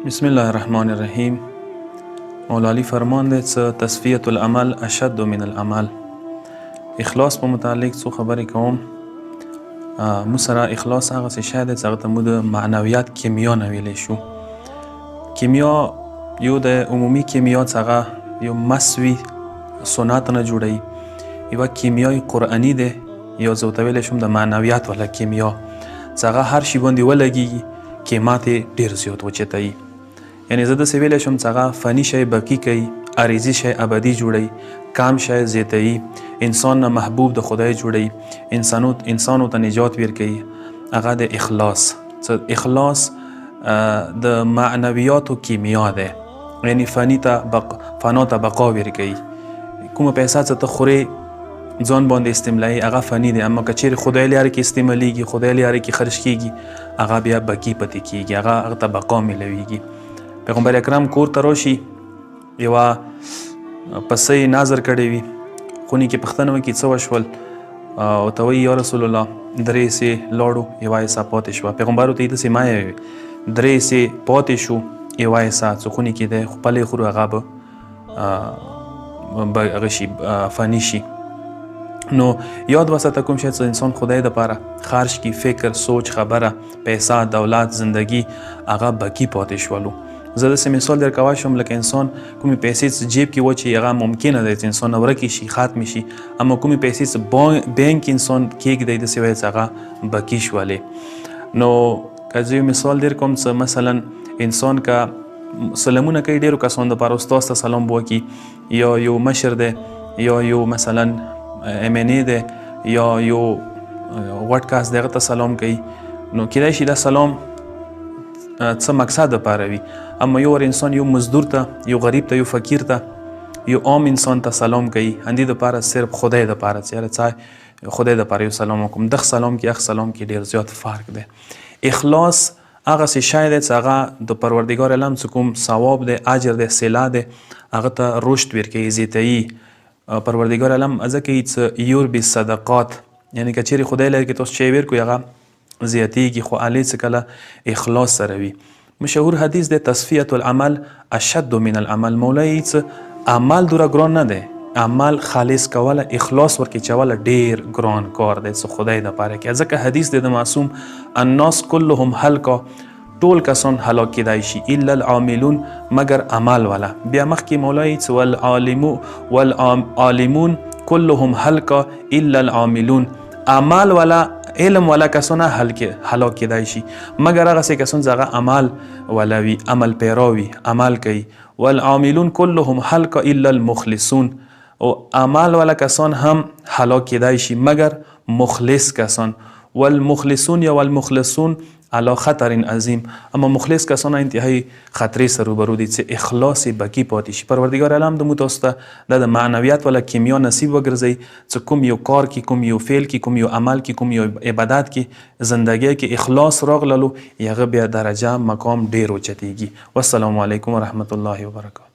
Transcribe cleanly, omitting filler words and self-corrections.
بسم الله الرحمن الرحیم. مولا علی فرمان دی څه تصفیة العمل اشد من العمل. اخلاص په متعلق څو خبرې کوم. مو سره اخلاص هغه څه شی دی چې هغه ته مو د معنویات کیمیا نه ویلی شو. کیمیا یو د عمومي کیمیا څخه یو مسوي سنت نه جوړوي. یوه کیمیای قرآني دی، یو زه ورته ویلی شم د معنویات والا کیمیا چې هغه هر شي باندې ولګېږي قیمت یې ډېر زیات اوچتوي. یعنې زه داسې ویلی شم چې هغه فني شی بقي کوي، عریضي شی ابدي جوړوي، کام شی زیاتوي، انسان نه محبوب د خدای جوړوي، انسانو ته نجات ورکوي. هغه د اخلاص اخلاص د معنویاتو کیمیا دی. یعنې فنا ته بقا ورکوي. کومه پیسه چې ته خورې ځان باندې استعمالوي هغه فني دی، اما که چیرې خدای لاره کې استعمالیږي، خدای لاره کې خرج کیږي، هغه بیا بقي پاتې کیږي، هغه ته بقا میلویږي. پیغمبر اکرم کور ته راشي، یوه پسه یې نظر کړی وي، خونې کې پوښتنه وکړي څه وشول، او ته وایي یا رسول الله 3 سې لاړو، یوه حصه پاتې شوه. پیغمبر ورته داسې مه یې 3 سې پاتې شو، یوه حصه چې خونې کې دی خپله یې خورو هغه به هغه شي فني شي. نو یاد وساته کوم شی چې انسان خدای دپاره خرج کړي، فکر، سوچ، خبره، پیسه، دولت، زندگی، هغه بقي پاتې شولو. زه داسې مثال در کولی شم لکه انسان کومې پیسې چې جیب کې وچې هغه ممکنه دی چې انسان ورکې شي، ختمې شي، اما کومې پیسې چې بینک انسان کېږدی داسې وایي چې هغه بقي شولې. نو که زه یو مثال در کوم چې مثلا انسان که سلامونه کوي ډېرو کسانو دپاره، استاد ته سلام به وکړي، یا یو مشر دی، یا یو مثلا MNA دی، یا یو غټ کس دی هغه ته سلام کوي، نو کیدای شي دا سلام څه مقصد دپاره وي. اما یو انسان یو مزدور ته، یو غریب ته، یو فقیر ته، یو عام انسان ته سلام کوي، همدې دپاره صرف خدای دپاره چې یاره څه خدای دپاره یو سلام وکړم. دغه سلام کې هغه سلام کې ډېر زیات فرق دی. اخلاص هغه څه شی دی چې هغه د پروردګار عالم چې کوم ثواب دی، اجر دی، صله دی، هغه ته رشد ورکوي، زیاتوي. پروردګار عالم ځکه کوي چې یوربي صدقات، یعنې که چیرې خدای لري کې تاسو شی ورکوي هغه زیاتیږي، خو هلې څه کله اخلاص سره وي. مشهور حدیث دی تصفیة العمل اشد من العمل. مولای څه عمل دوره ګران نه دی، عمل خالص کوله، اخلاص ورکې چوله ډېر ګران کار دی چې خدای دپاره کوي. ځکه حدیث دی د معصوم الناس کلهم هلکا، ټول کسان هلاک کیدای شي الا العاملون، مگر عمل والا. بیا مخکې مولای څه والعالمون کلهم هلکا الا العاملون، عمل والا علم والا کسونه هلاک کیدای شي مگر هغه څه کسان چې هغه عمل والا وي، عمل پیراوي، عمل کوي. والعاملون کلهم هلکا الا المخلصون، او عمل والا کسان هم هلاک کیدای شي مگر مخلص کسان. والمخلصون یا والمخلصون علی خطر عظیم، اما مخلص کسان انتهایی خطرې سره روبرو دي چې اخلاص بقي پاتې شي. پروردګار عالم د مو تاسو ته د معنویات والا کیمیا نصیب وګرځوي چې کوم یو کار کې، کوم یو فعل کې، کوم یو عمل کې، کوم یو عبادت کې، زندګۍ کې اخلاص راغللو، هغه بیا درجه مقام ډېر اوچتېږي. والسلام علیکم ورحمت الله وبرکاته.